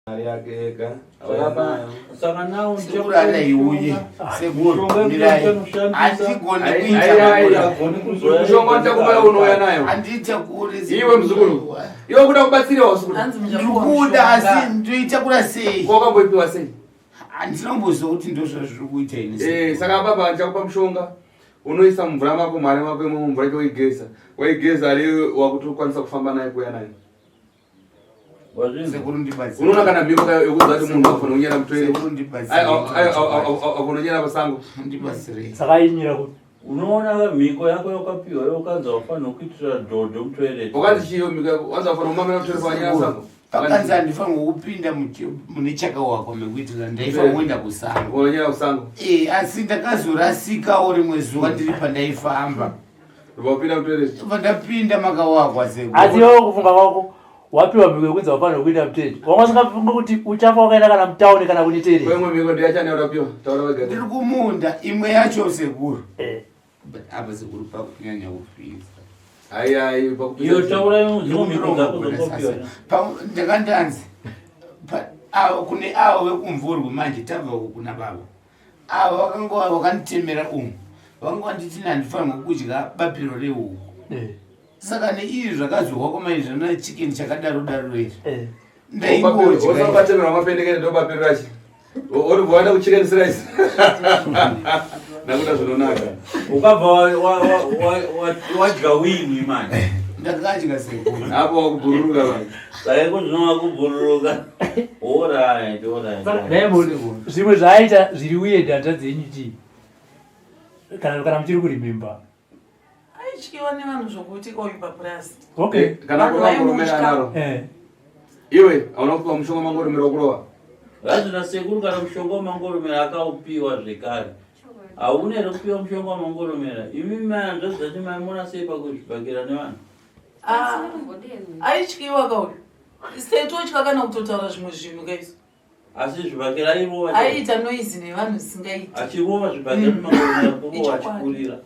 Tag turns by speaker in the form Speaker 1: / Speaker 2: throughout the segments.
Speaker 1: Ariagega,
Speaker 2: saka nawo
Speaker 3: ndikurana iuye sekuru mirai andigone
Speaker 1: kushonga ntakubaya unoya nayo
Speaker 3: andita kuri
Speaker 1: iwe mzukuru iwe kuda kubatsira wasukuru
Speaker 3: ndikuda asi ndoita kura sei
Speaker 1: kokamboipiwa sei
Speaker 3: andinombozo kuti ndozvo zviri kuita ini
Speaker 1: saka baba nchakupa mushonga unoisa mvura mako mari mako mumvura choigeza waigeza ari wakuti ukwanisa kufamba naye kuya naye
Speaker 3: sekuru ndibazi
Speaker 1: unoona kana mimba yokuzati munhu afuna kunyera mutwere
Speaker 3: sekuru ndibazi
Speaker 1: akunonyera pasango
Speaker 3: ndibazire
Speaker 2: saka inyira kuti unoona miko yako yakapiwa yokanza wafanira kuitira dhodho mutwere
Speaker 1: wakati chiyo miko wanza wafanira kumamira mutwere panyera sango
Speaker 3: akanzi andifanira kupinda mune chakawakwa mekuitira ndaifanira kuenda kusango
Speaker 1: unonyera kusango
Speaker 3: asi ndakazorasikawo rimwe zuva ndiri pandaifamba
Speaker 1: wapinda mutwere
Speaker 3: pandapinda makawakwa sekuru
Speaker 2: asi iwe kufunga kwako wapiwa miko yekuti wafanira kuita mutwere wangasingafunga kuti uchafa wakaenda kana mutauni kana kunitere
Speaker 1: kwemwe miko ndiyachani urapiwa taura wega
Speaker 3: ndiri kumunda imwe yacho sekuru apa sekuru pakunyanya kufisa
Speaker 1: ai
Speaker 2: iyo taura miko dzako dzokopiwa
Speaker 3: ndakandanzi kune avo vekumvurwa manje tabva kuna baba avo vakangova vakanditemera umu vakanga vanditi nandifanirwa kudya bapiro rehuku saka neizvi zvakazohwa kwamaizvana chicken chakadaro daro izvi
Speaker 1: ndaibobatemerwa mapendekene ndobapiro rachi oribvawanda kuchicken rice nakuda zvinonaka
Speaker 2: ukabva wadya wini manje
Speaker 3: ndakadya sekuru
Speaker 1: apo wakubhururuka vanhu
Speaker 2: saka kuzvinova kubhururuka orit
Speaker 4: zvimwe zvaaita zviri uye data dzenyu chii kana muchiri kurimemba
Speaker 5: aichikiwa nevanhu zvokuti oipa purasi
Speaker 4: okay
Speaker 1: kana kuromera naro iwe hauna kupiwa mushonga mangoromera wokurova
Speaker 2: vazvina sekuru kana mushonga wamangoromera akaupiwa zvekare haune ere kupiwa mushonga wamangoromera imi manzva zvati maimona sei pakuzvibhakira nevanhu
Speaker 5: aityiwa kauyo setotya kana kutotaura zvimwe zvinhu kaizvo
Speaker 2: asi zvibhakira airova
Speaker 5: aiita noizi nevanhu zvisingaiti
Speaker 2: achirova zvibhakira nemangoromera kurova achikurira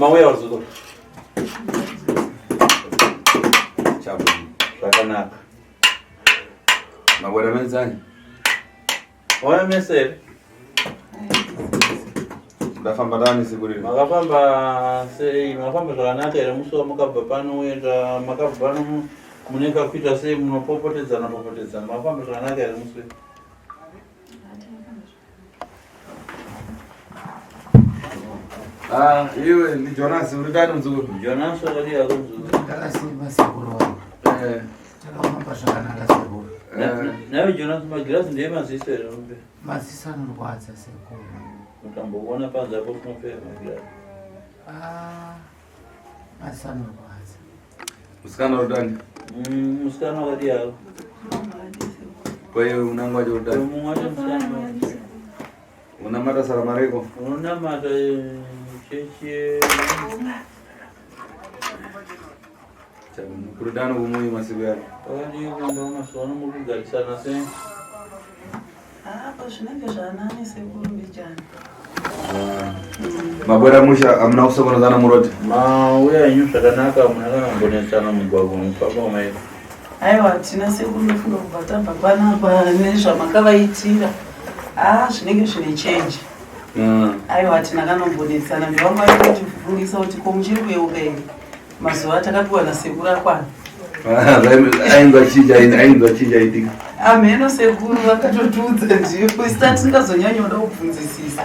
Speaker 2: Mauya wazukuru.
Speaker 1: chabu
Speaker 2: Zvakanaka.
Speaker 1: mabwera menzani
Speaker 2: Auya mese.
Speaker 1: ndafamba ndani siku rino
Speaker 2: Makafamba sei, makafamba zvakanaka ere musi wamukabva pano uenda makabva pano Muneka kuita sei munopopotedzana mafamba zvakanaka here muswe?
Speaker 1: Iwe ni Jonas uri kani muzukuru?
Speaker 2: Jonas wakati yako muzukuru.
Speaker 3: Ndakasimba sekuru wangu. Takafamba zvakanaka sekuru.
Speaker 2: Nawe Jonas magirazi ndiye maziso here mupe?
Speaker 3: Maziso anorwadza sekuru.
Speaker 2: Utamboona panze apo kunopera magirazi?
Speaker 3: Maziso anorwadza.
Speaker 1: Musikana udani?
Speaker 2: Musikana wakati yako.
Speaker 1: Kwa hiyo unangwaje udani?
Speaker 2: Mungwaje musikana.
Speaker 1: Unamata salamareko?
Speaker 2: Unamata cheche.
Speaker 1: Kurudano kumui masiku yako.
Speaker 2: Wakati kwamba unasona mukugalisana se.
Speaker 5: Pazvinenge zvanani sekuru mbijana.
Speaker 1: Mabwera musha amna kusokonezana muroti?
Speaker 2: Mauya inyu zvakanaka munakana mbonetsana mugwagwa mupapa umaiko.
Speaker 5: Aiwa tina sekuru ndofunga kubva tabva panapa nezvamakavaitira. Zvinenge zvine change. Aiwa tina kanombonetsana ndivanga vachitifundisa kuti komuchiri kuyeuka here. Mazuva atakapiwa nasekuru akwana.
Speaker 1: Ainzwa chija itika.
Speaker 5: Ameno sekuru vakatotudza ndiyo isita tingazonyanya uda kubvunzisisa.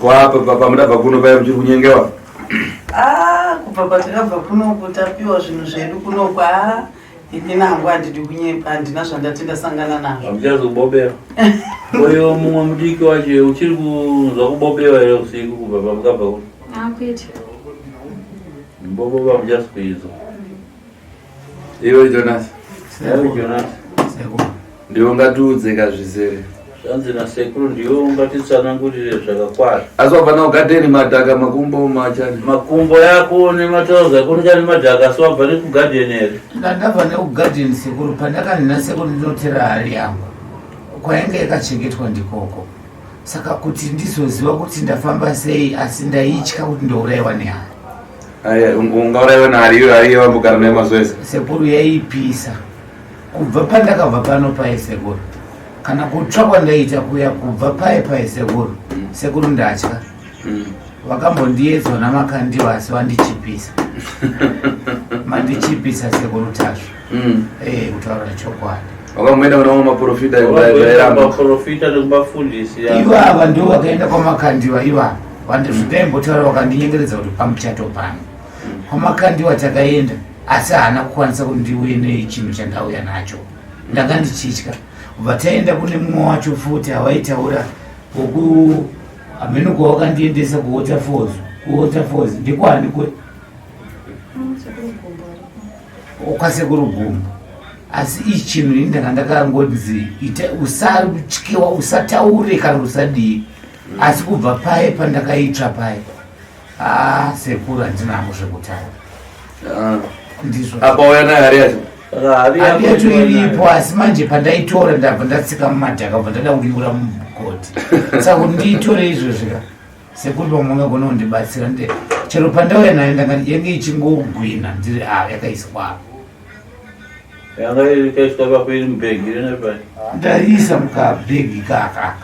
Speaker 1: Kwa papa mudabva kuno paya muchiri kunyengewa?
Speaker 5: Kubva patakabva kunoko tapiwa zvinhu zvedu kunoko ini nangu handidi kunyepa handina zvandati ndasangana nazvo.
Speaker 2: Hamuchazi kubobewa? Uyo mumwe mudiki wache uchiri kunzwa kubobewa here usiku kubva pamukabva kuno?
Speaker 6: Kwete.
Speaker 2: Mbobo hamuchazi kuizwa.
Speaker 1: Iwe Jonas?
Speaker 2: Iwe Jonas?
Speaker 3: Sekuru.
Speaker 1: Ndiwo ngatiudze kazvizere.
Speaker 2: Zvanzi nasekuru ndiwo ungatitsanangurire zvakakwana.
Speaker 1: Asi wabva nawo gadheni madhaka makumbo machani?
Speaker 2: Makumbo yako nematauzi ako nechani madhaka so wabva nekugadheni here?
Speaker 3: Ndabva nekugadheni sekuru pandakanina sekuru ndinotera hari yangu. Kwainge yakachengetwa ndikoko. Saka kuti ndizoziva kuti ndafamba sei asi ndaitya kuti ndourayiwa nehari.
Speaker 1: Ungaurayiwa nehari iyo hari wambogara nayo mazuva ese?
Speaker 3: Sekuru yaipisa. Kubva pandakabva pano paye sekuru. Kana kutsvakwa ndaita kuya kubva paye sekuru. Sekuru ndatya. Vakambondiedzwa namakandiwa asi vandichipisa. Mandichipisa sekuru Tasvu. Kutaura chokwadi.
Speaker 1: Wakamboenda kuna maprofita
Speaker 2: ekubairamba. Maprofita nekubafundisi.
Speaker 3: Ivo ava ndo vakaenda kwamakandiwa ivavo. Zvindaimbotara vakandinyengeredza kuti pamuchato pano. Kwamakandiwa takaenda asi haana kukwanisa kuti ndiuye nechinhu chandauya nacho. Ndanga ndichitya. Kubva taenda kune mumwe wacho futi havaitaura woku amenuko wakandiendesa kuwaterfalls ndikwani kwe kwasekuru Gumbo. Asi ichi chinhu ini ndanga ndakangodzi usatyiwa usataure kana usadii. Asi kubva paye pandakaitsva paye sekuru handinamo zvekutaura. Ndizvo.
Speaker 1: Apa Auya nehari yacho?
Speaker 3: Hari yacho iripo asi manje pandaitora ndabva ndatsika mumadhaka bva ndada kunyura mugoti. Saka kuti ndiitore izvozvika sekuru pamwe ungagona kundibatsira chero pandauya nayo ndanga yange ichingogwina ndiri yakaiswa.
Speaker 2: Yanga ikaiswa papo iri mubhegi iri nepari?
Speaker 3: Ndaiisa mukabhegi kaka.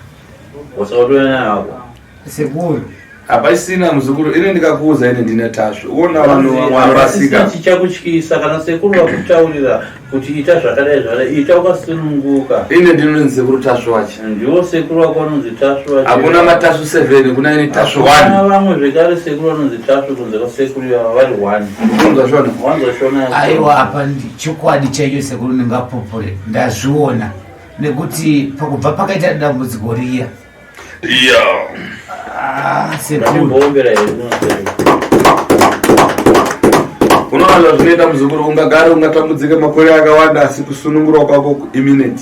Speaker 2: Wasautoya nayo ako?
Speaker 3: Sekuru.
Speaker 1: Hapasina muzukuru, ine ndikakuudza ine ndine Tasvu. Uona vanhu varasika.
Speaker 2: Chichakutyisa kana sekuru vakutaurira kuti ita zvakadai ita ukasununguka.
Speaker 1: Ine ndinonzi sekuru Tasvu wacho.
Speaker 2: Ndiwo sekuru wako anonzi Tasvu wacho.
Speaker 1: Hakuna maTasvu 7, kuna ine Tasvu 1.
Speaker 2: Hakuna vamwe zvekare sekuru anonzi Tasvu kunze kwasekuru yava vari 1.
Speaker 1: Unonzwa shona?
Speaker 2: Wanzwa shona.
Speaker 3: Aiwa apa chokwadi chaiyo sekuru ndingapopore. Ndazviona nekuti pakubva pakaita dambudziko riya. Sekuru.
Speaker 1: Unoona zvinoita muzukuru, ungagara ungatambudzike makore akawanda asi kusunungura kwako imminent.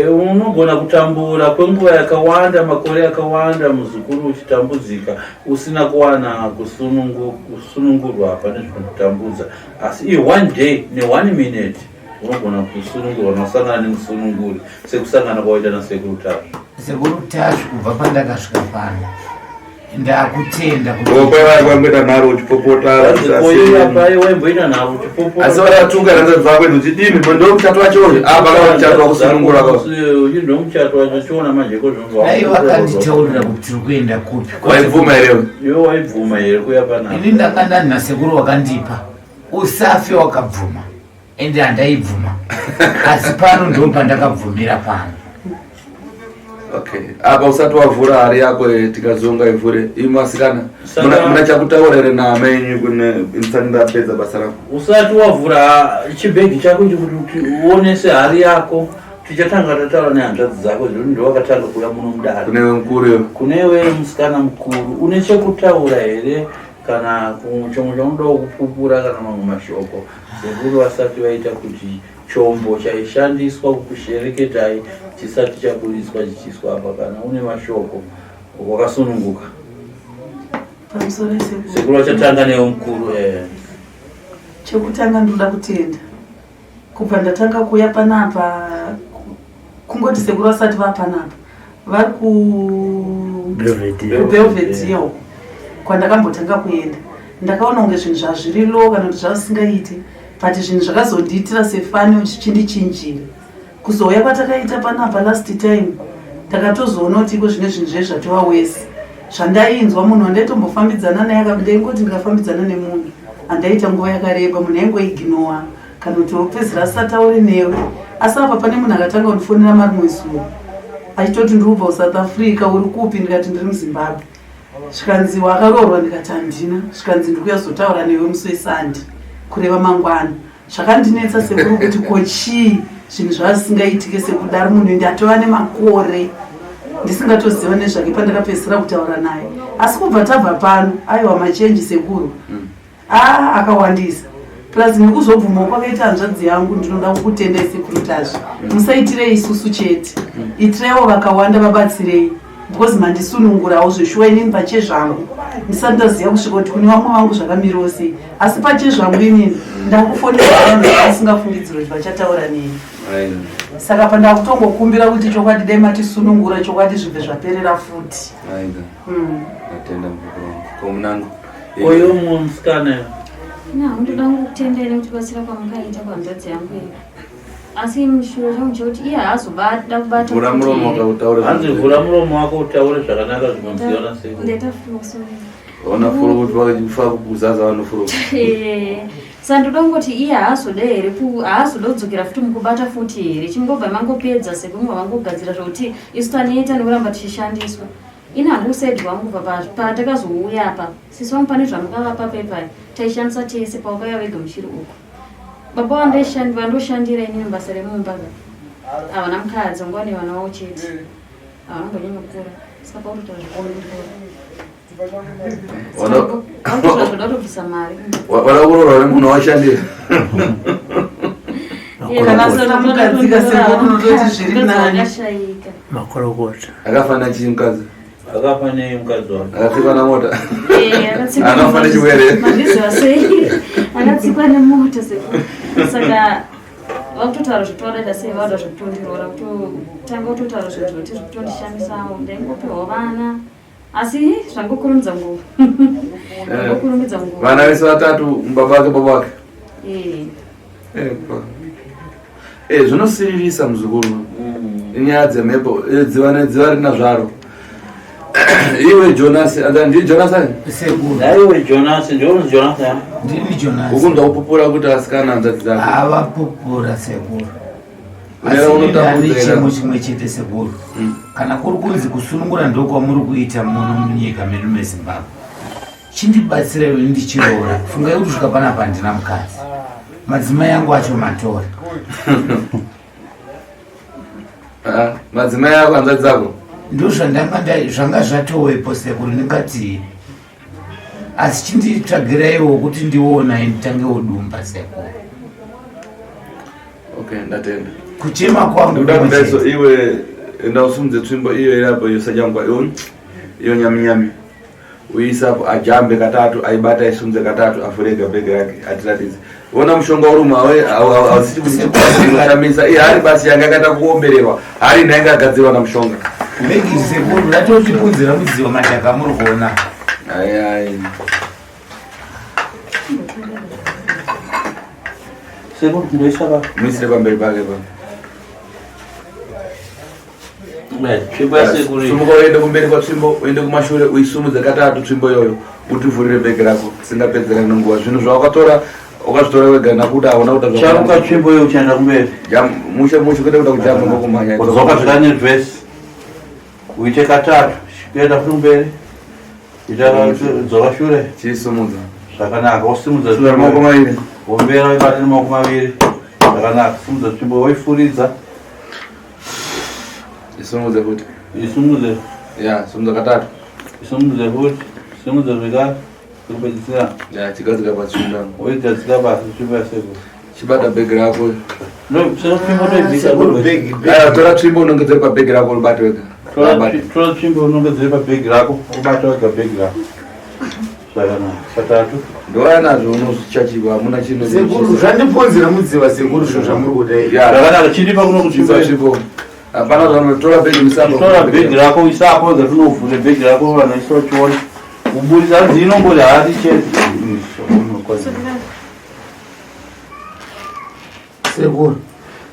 Speaker 2: Unogona kutambura kwenguva yakawanda makore akawanda muzukuru uchitambudzika usina kuwana kusunungurwa pane zvinokutambudza. Asi 1 day ne1 minute unogona kusunungurwa unosangana nemusununguri sekusangana kwaita nasekuru Tasvu.
Speaker 3: Sekuru Tasvu kubva pandakasvika pano ndakutenda kuti
Speaker 1: kwaivakwamboita nharo uchipopota
Speaker 2: waimboita nharo uchipopota
Speaker 1: asi vakatuka ranza dzako uchidini ndo muchato wacho apa muchato wakusunungura
Speaker 2: uchindo muchato wacho chiona majeko
Speaker 3: dai vakanditaurira kuti tiri kuenda kupi.
Speaker 1: Waibvuma here?
Speaker 2: Iwe waibvuma here kuya panapa?
Speaker 3: Ini ndanga ndana sekuru wakandipa usafe wakabvuma ende handaibvuma asi pano ndo pandakabvumira pano.
Speaker 1: Okay, apa usati wavhura hari yako tikazonga ivhure imasikana muna chakutaura ere naamai kune insani ndapedza basa rako.
Speaker 2: Usati wavhura chibhegi chako chekuti uonese hari yako tichatanga tataura nehanzvadzi dzako zvekuti ndowakatanga kuuya muno mudare.
Speaker 1: Kunewe mukuru
Speaker 2: kunewe musikana mukuru une chekutaura here kana chomwe chaunoda kupupura kana mamwe mashoko sekuru vasati vaita kuti chombo chaishandiswa kushereketai chisati chaburiswa chichiswa apa kana une mashoko wakasununguka sekuru vachatanga newe mukuru.
Speaker 5: Chekutanga ndoda kutenda kubva ndatanga kuuya panapa kungoti sekuru vasati vapanapa vari kubelvedhiyo kwandakambotanga kuenda ndakaona kunge zvinhu zvazviri lo kana kuti zvavasingaiti but zvinhu zvakazondiitira sefani chindichinjira kuzouya kwatakaita panapa last time takatozoona kuti iko zvine zvinhu zvezvatova wese zvandainzwa munhu andaitombofambidzana naye akaingooti ndikafambidzana nemunhu andaita nguva yakareba munhu aingoiginowa kana kuti wopedzera asataure newe asi apa pane munhu akatanga kundifonera marimwe zuva achitoti ndirubva kuSouth Africa uri kupi ndikati ndiri muZimbabwe zvikanzi wakaroorwa ndikati handina zvikanzi ndikuyazotaura newe musi wesandi kureva mangwana zvakandinetsa sekuru kuti kochii zvinhu zvavasingaitike sekudaro munhu ndatova nemakore ndisingatoziva nezvake pandakapedzisira kutaura naye asi kubva tabva pano aiwa machenji sekuru akawandisa plus nekuzobvumawo kwakaita hanzvadzi yangu ndinoda kukutendai sekuru tazvo musaitirei isusu chete itiraiwo vakawanda vabatsirei because mandisunungurawo zveshuwa inini pachezvangu ndisati ndaziva kusvika kuti kune vamwe vangu zvakamirawo sei asi pachezvangu inini ndakufonera vanhu vasingafungidziro kuti vachataura neni saka pandakutongokumbira kuti chokwadi dai matisunungura chokwadi zvibve zvaperera futi.
Speaker 1: Atenda komunangu
Speaker 2: oyo musikana
Speaker 6: ndoda kutendera kuti batsira kwamukaita kwanzvadzi yangu asi mushure changu chekuti iye haazobada kubata
Speaker 2: hanzi vhura muromo wako utaure zvakanaka zvinonziona
Speaker 1: ona furo kuti vachifa kuzaza vanofuro
Speaker 6: saka ndoda kungoti iye haazoda here haazoda kudzokera futi mukubata futi here chingobva mangopedza sekumwe vangogadzira zvokuti isu tanoita nekuramba tichishandiswa ini handiusaidi wangu kubva patakazouya apa sisi vangu pane zvamukavapa pepai taishandisa tese paukaya vega muchiri uko baba vandoshandira inini basa remumba havana mukadzi nguva nevana vavo chete havanambonyanya kukura saka pautotaura zvoda kutobvisa mari
Speaker 1: wada kuroorwa nemunhu washandira
Speaker 5: kanasonamukadzika sekunototi zviri nani
Speaker 4: makorokota
Speaker 1: akafanira chii mukadzi
Speaker 2: akafanira mukadzi wake
Speaker 1: akatsikwa namota anofanira chiwere
Speaker 6: mandiziva sei akatsikwa nemota saka vakutotaura zvitodaita sei vauda zvekutondiroora kutotanga kutotaura zvinhu zvekuti zvekutondishandisawo ndaingopiwa vana asi zvangokurumidza nguva zvangokurumidza nguva
Speaker 1: vana vese vatatu mubaba wake baba wake zvinosiririsa muzukuru inyaya dzemhepo dziva rina zvaro. Iwe Jonas, ndi Jonas ani?
Speaker 3: Sekuru.
Speaker 2: Iwe Jonas, ndionzi Jonas ya?
Speaker 3: Ndini Jonas.
Speaker 1: Ukunda kupupura kuti asikana hanzvadzi dzake.
Speaker 3: Ava pupura sekuru.
Speaker 1: Asi
Speaker 3: unotakudzera chimwe chete sekuru. Kana kuri kunzi kusunungura ndoko muri kuita muno munyika medu meZimbabwe. Chindibatsira iwe ndichiroora. Fungai kuti svika panapa ndina mukadzi. Madzimai yangu acho matora.
Speaker 1: Madzimai yako hanzvadzi dzako?
Speaker 3: Zvanga zvatowepo sekuru ndingati asi chinditsvagiraiwo kuti ndiona nditange udumba sekuru.
Speaker 1: Okay, ndatenda.
Speaker 3: Kuchema kwangu
Speaker 1: ndakudaiso iwe ndausumudze tsvimbo iyo irapo yosajangwa iyo nyami uyisapo ajambe katatu aibata isumudze katatu afurega bhegi rake atiratidze. Vona mushonga urumwe ausiti kuchitamisa iye hari basi yanga akaita kuombererwa hari ndainga agadzirwa namushonga.
Speaker 3: Bhegi sekuru ndatochipunzira mudziwa madhaka muri kuona.
Speaker 1: Ai.
Speaker 2: Sekuru ndoisaba
Speaker 1: muisire pamberi pake pa. Sumuka uende kumberi kwa tsvimbo uende kumashure uisumudze katatu tsvimbo iyoyo utivhurire bhegi rako singapedzera nenguva. Zvinhu zvawakatora Wakazvitora wega nakuti aona kuti
Speaker 2: charuka tsvimbo iyo uchaenda kumberi
Speaker 1: mushe kwete kuda kujamba ngokumhanya
Speaker 2: kudzoka zvakare nevhesi uite katatu kuenda futi kumberi dzoka shure
Speaker 1: chisimudza
Speaker 2: zvakanaka wosimudza
Speaker 1: maoko maviri
Speaker 2: wombera waibata nemaoko maviri zvakanaka simudza tsvimbo woifuridza
Speaker 1: isimudze futi
Speaker 2: isumudze
Speaker 1: simudza katatu
Speaker 2: isumudze futi simudze zvekare kupedzisira
Speaker 1: chigadzika patsvimbo
Speaker 2: woigadzika pasi tsvimbo yaSekuru
Speaker 1: chibata bhegi rako
Speaker 2: tora
Speaker 1: tsvimbo unenge dziri pabhegi rako ubate wega
Speaker 2: tora tsvimbo unenge dziri pabhegi rako ubata wega bhegi rako zvakanaka katatu
Speaker 1: ndoanazvo unochachiwa hamuna chino
Speaker 3: Sekuru zvandiponzera mudziva Sekuru zvo zvamuri kudai
Speaker 2: zvakanaka chiripa kuno kutsvimbo
Speaker 1: hapana zvanotora bhegi musambo
Speaker 2: tora bhegi rako isapo zvatinofune bhegi rako vanoisa chiona kuburisa hanzi inombori hati chete
Speaker 3: Sekuru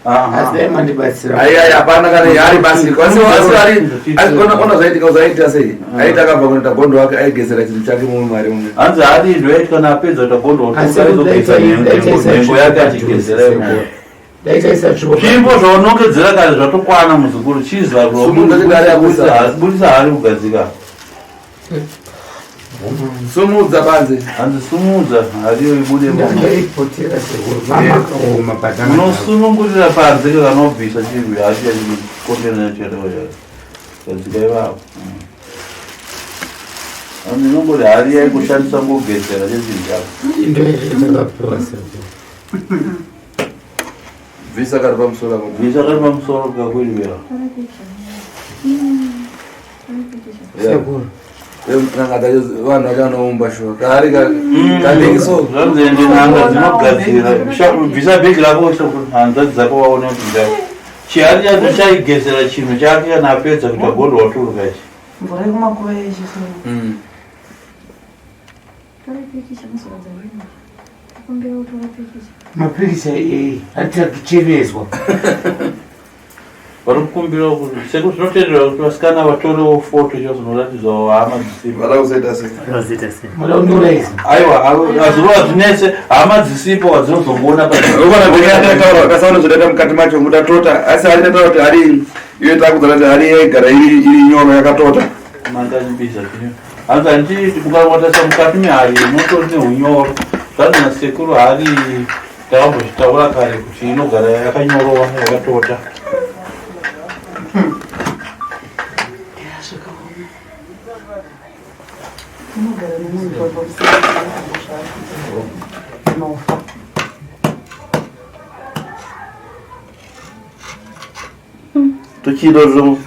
Speaker 3: asi mandibatsira
Speaker 1: hapana kana yari basi ona zvaitika uzaita sei aita akabva kunoita gondo wake aigezera chinhu chake mumwe mari umwe
Speaker 2: hanzi hadi ndoiti kana apedza kuita gondo aizogeza nhengo yake achigezera tsvimbo zvaunongedzera kare zvatokwana muzukuru chizaburisa hari kugadzika
Speaker 1: sumudza banze
Speaker 2: hanzi sumudza hariyo ibude unosunungurira panze kanobvisa chirwi hachikondenera cheroya gadzika ivapo hanzi inombori hari yaikushandisa ngogedzera chezvinhu chako
Speaker 1: vhisa kari pamusoro
Speaker 2: vhisa kari pamusoro kakwirivira
Speaker 3: Sekuru
Speaker 1: vanhu vachanoumba shuwa kari kadengiso
Speaker 2: zvanzende nanga dzinogadzira bvisa bhegi rako hanzvadzi dzako waona kuti ndako chihari chacho chaigezera chinhu chake kana apedza kuita gondo waturuka ichi
Speaker 5: mvura yekumakuva yechiso
Speaker 3: mapikicha atitakichevezwa
Speaker 2: vari kukumbira kuti Sekuru zvinotenderwa kuti vasikana vatorewo foto icho zvinoratidzawo hama dzisipo
Speaker 1: vada kuzoita sei
Speaker 3: muda kunduraisa
Speaker 2: aiwa azvirova zvinese hama dzisipowadzinozongoona
Speaker 1: akasaona zvodaita mukati macho muda tota asi hari tataura kuti hari iyo takudzana kuti hari yaigara iri nyoro yakatota
Speaker 2: mandanibisa tinyo hanzi handiti mukavatasa mukati mehari inotori neunyoro zvanzi naSekuru hari takambozvitaura kare kuti inogara yakanyorowa yakatota tochidozvo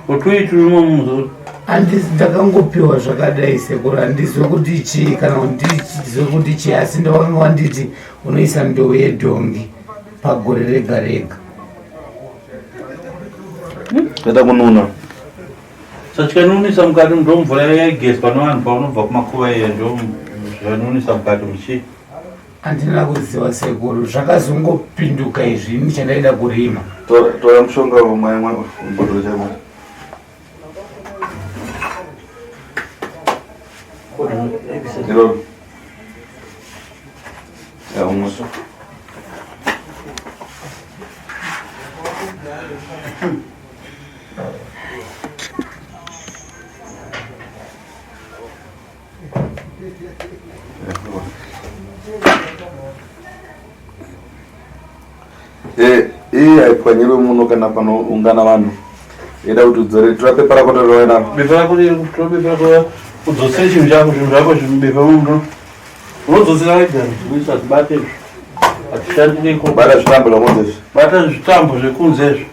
Speaker 2: otuiti rumwe muzuri
Speaker 3: handisi ndakangopiwa zvakadai Sekuru handizwe kuti chii kana ndizwe kuti chii asi ndavakanga wanditi unoisa ndoo yedhongi pagore rega rega
Speaker 1: eda kununa
Speaker 2: sachikanunisa mukati ndo mvura yaigezwa nevanhu paunobva kumakuva iye ndo zvanunisa mukati muchii
Speaker 3: handina kuziva Sekuru zvakazongopinduka izvi ini chandaida kurima
Speaker 1: tora mushonga wamwe bhodhoro chamo iroro umwe haipwanyirwe muno kana panoungana vanhu ida kuti udzore tora pepa rako torovena
Speaker 2: bepa rako tora udzosere chinhu chako zvinhu zvako zvimubepa muno unodzosera wega uisa zibate izvo hatishandireko
Speaker 1: bata zvitambo zvakunzezvi
Speaker 2: bata zvitambo zvekunzezvo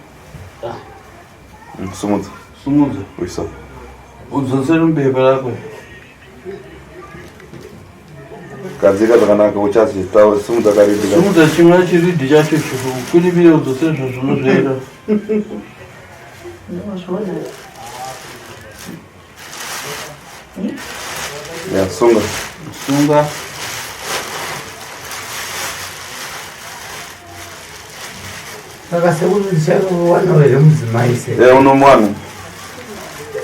Speaker 1: sumudza
Speaker 2: uisa udzosere mubepa rako
Speaker 1: gadzika zvakanaka uchazi simudza karidhi
Speaker 2: simudza chimwe chiridhi chacho chikwiribire udzosere zvazvinozvoita sunga
Speaker 3: saka Sekuru ndichawana here mudzimai
Speaker 1: unomwana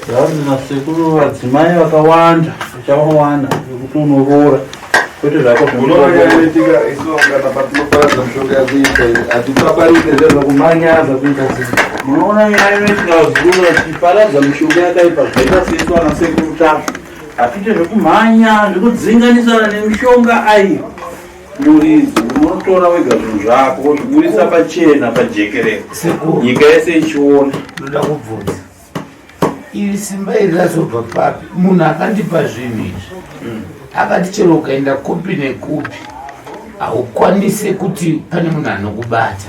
Speaker 2: zvanzi naSekuru vadzimai vakawanda uchawawana zvokuti unoroora kuti zvako
Speaker 1: unoyaitika isongana patinoparadza mishonga yakuita hatikabarike zvezvakumanyaza kuita sei
Speaker 2: munoona nyaya inoitikazurura tichiparadza mishonga yakaipa zvaita sesu ana sekuru tacho hatite zvekumhanya zvekudzinganisana nemishonga ai muridzi unotora wega zvinhu zvako zviburisa pachena pajekerere nyika yese ichiona.
Speaker 3: Ndoda kubvunza iri simba iri razobva papi? Munhu akandipa zvinhu izvi akati chero ukaenda kupi nekupi haukwanise kuti pane munhu anokubata.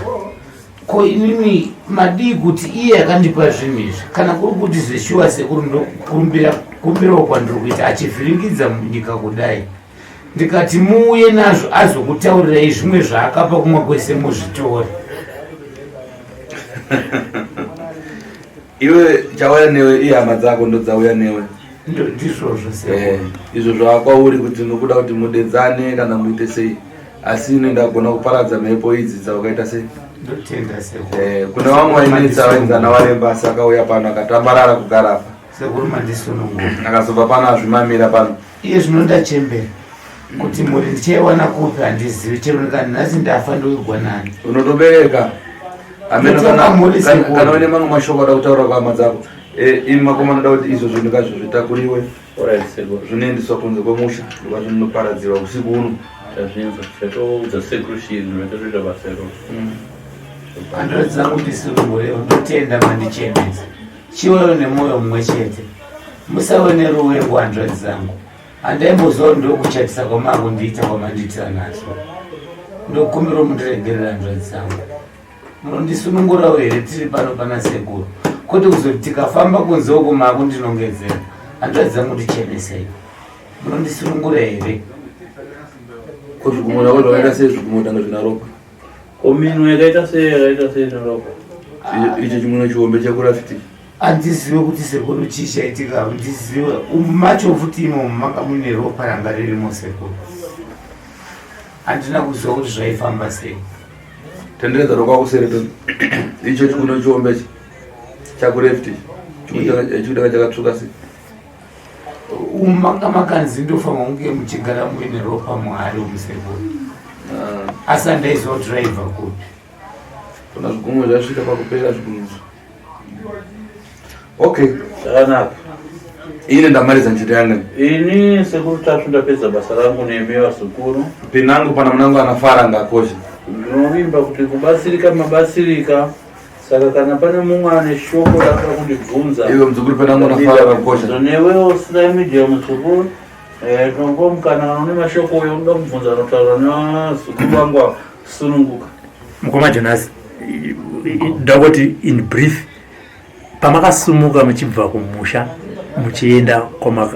Speaker 3: Ko inini madii kuti iye akandipa zvinhu izvi kana kuri kuti zveshuwa sekuru ndokumbirawo kwandiri kuita achivhiringidza munyika kudai ndikati muuye nazvo azokutaurirai zvimwe zvaakapa kumwe kwese muzvitori.
Speaker 1: iwe chauya newe iye hama dzako ndo dzauya newe
Speaker 3: ndizvozvo sekuru.
Speaker 1: izvo zvakwauri kuti nokuda kuti mudedzane kana muite sei asi ino ndagona kuparadza mhepo idzi dzawakaita sei.
Speaker 3: Ndotenda sekuru.
Speaker 1: Kuna vamwe vainetsa vainzana varemba sakauya pano akatambarara kugara apa
Speaker 3: sekuru mandisunungura
Speaker 1: akazobva pano azvimamira pano
Speaker 3: iye zvinondachembera kuti muri ndichaiwana kupi handizivi chero ndikanhasi ndafa ndoigwa nani
Speaker 1: unotobereka kana une mamwe mashoko ada kutaura kwahama dzako imi makomana da kuti izvo zvinhu ngazvo zvitakuriwe zvinoendeswa kunze kwemusha ndokazvinoparadzirwa usiku uno
Speaker 2: tazvinza zvatoudza sekuru chinhu zvatotoita basa iroro.
Speaker 3: andoratidza kuti sunungurewo ndotenda mandichembesa chiwewo nemwoyo mumwe chete musawe neruwe rwanzva dzangu handaimboziva kuti ndokuchatisa kwamakundiita kwamandiitira nazvo ndokumbira mundiregerera hanzvadzi dzangu munondisunungurawo here tiri pano pana sekuru kuti kuzoti tikafamba kunze uko makundinongedzera hanzvadzi dzangu ndichemesei munondisunungura here
Speaker 1: kuzvigumura kwezvo vakaita sei zvigumutanga zvina ropa
Speaker 2: komino yakaita sei ropa
Speaker 1: icho chimwe chiombe chekurafiti
Speaker 3: handizive kuti sekuru chii chaitika ndizive macho futi imomo manga mune ropa ranga ririmo sekuru handina kuziva kuti zvaifamba sei.
Speaker 1: tenderedza rokwakusereto icho chikuno chiombe chakurefti chikudanga chakatsvuka sei
Speaker 3: manga makanzi ndofanwa kunge muchigara muine ropa muhari umusekuru asi handaiziva kuti raibva kupi.
Speaker 1: kuna zvigumwe zvasvika pakupera zvigumizvo okay
Speaker 2: zvakanaka
Speaker 1: ine ndamaliza njira yanga
Speaker 2: ini sekuru tacho ndapedza basa rangu nemi vasukuru
Speaker 1: pinangu pana munangu anafara ngakosha
Speaker 2: ndinovimba kuti kubatsirika mabasirika saka kana pane mumwe ane shoko raka kundibvunza
Speaker 1: iwe mudzukuru penangu anafara ngakosha
Speaker 2: newewo Sly Media mudzukuru tinombo mukana kana une mashoko uyo unoda kubvunza anotaura nevazukuru vangu sununguka.
Speaker 4: mukoma Jonas ndakoti in brief pamakasumuka muchibva kumusha muchienda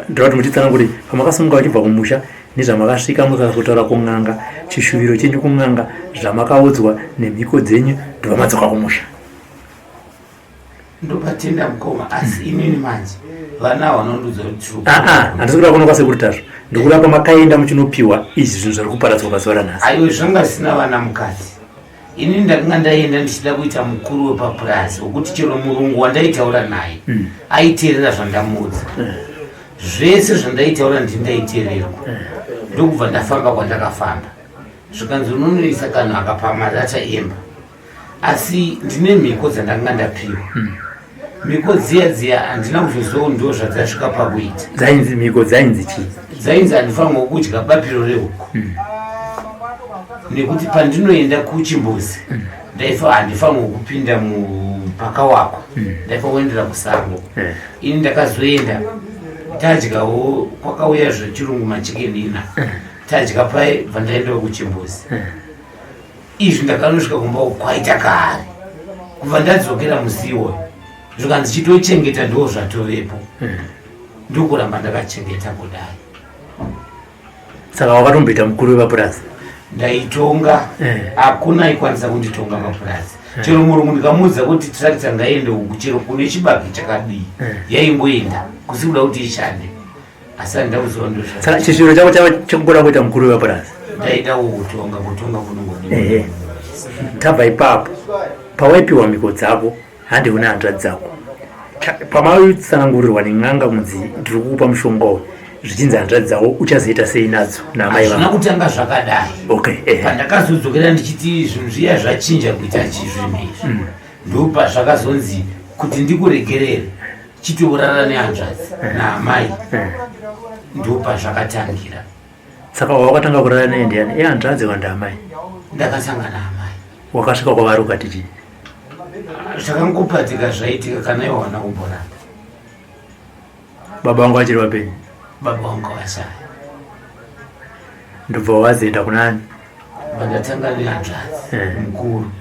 Speaker 4: ndakati muchitsana kuti pamakasumuka muchibva kumusha nezvamakasvika mukakutaura kung'anga chishuviro chenyu kung'anga zvamakaudzwa nemhiko dzenyu ndovanadzoka kumusha
Speaker 3: ndobatenda mukoma asi inini manje vana vanondudza
Speaker 4: handisi kuda kuno kwasekuru tazvo ndikuda pamakaenda muchinopiwa izvi zvinhu zviri kuparadzwa pazuva ranhasi.
Speaker 3: aiwe zvanga zvisina vana mukati inini ndakanga ndaenda ndichida kuita mukuru wepapurazi wekuti chero murungu wandaitaura naye aiteerera zvandamuudza zvese zvandaitaura ndindaiteererwa ndokubva ndafamba kwandakafamba zvikanzi unonoisa kanhu akapamara achaemba asi ndine mhiko dzandanga ndapiwa mhiko dziya handina kuzviziva ndo zvadzasvika pakuita
Speaker 4: dzainzi mhiko dzainzi chii
Speaker 3: dzainzi handifanirwa kudya bapiro rehuku nekuti pandinoenda kuchimbuzi handifanirwa kupinda mupaka wako ndaifanirwa kuendera kusango ini ndakazoenda tadyawo kwakauya zvechirungu machikenina tadya pai bvandaendawo kuchimbuzi izvi ndakanosvika kumba kwaita kare kubva ndadzokera musiwo zvikanzi chitochengeta ndo zvatovepo ndokuramba ndakachengeta kudai
Speaker 4: saka wakatomboita mukuru wepapurazi
Speaker 3: ndaitonga hakuna aikwanisa kunditonga mapurazi chero murungu ndikamuudza kuti tirakita ngaende uku chero kune chibage chakadii yaingoenda kusikuda kuti ishande asi handida kuziva
Speaker 4: saka chishiro chako chava chekubuda kuita mukuru wepapurazi
Speaker 3: ndaidawo kutonga kunongodi
Speaker 4: tabva ipapo pawaipiwa mhiko dzako handi une hanzvadzi dzako pamaitsanangurirwa nen'anga mudzi ndiri kukupa mushongawo zvichinzi hanzvadzi dzako uchazoita sei nadzo namai
Speaker 3: hazvina kutanga zvakadai.
Speaker 4: Okay,
Speaker 3: pandakazodzokera ndichiti zvinhu zviya zvachinja kuita chizvinhu izvi ndopa zvakazonzi kuti ndikuregerere chitourara nehanzvadzi naamai ndopa zvakatangira.
Speaker 4: Saka wakatanga kurara neendiani hanzvadzi kana ndaamai?
Speaker 3: Ndakasangana naamai.
Speaker 4: Wakasvika kwavari ukati chii?
Speaker 3: Zvakangopatika zvaitika kana iwana kumboramba.
Speaker 4: Baba wangu achiri wapenyu?
Speaker 3: Baba wangu wasaya.
Speaker 4: Ndobva wazoenda kunani?
Speaker 3: Ndatanga nehanzvadzi mukuru.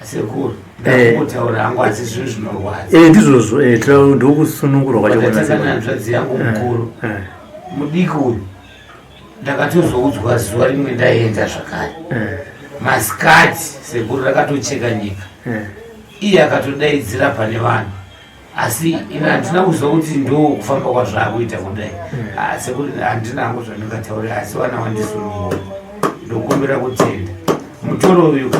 Speaker 3: Sekuru ndakungotaura hangu asi zvinhu zvinorwadza.
Speaker 4: Ndizvozvo ndokusunungurwa kwacho.
Speaker 3: Ndatanga nehanzvadzi yangu mukuru mudiki uyu. Ndakatozoudzwa zuva rimwe ndaenda zvakare masikati sekuru rakatocheka nyika iye akatodaidzira pane vanhu asi ina handina kuziva kuti ndo kufamba kwazvaakuita kudai sekuru handina hangu zvandingataura asi vana wandisunungura ndokumbira kutenda mutoro uyu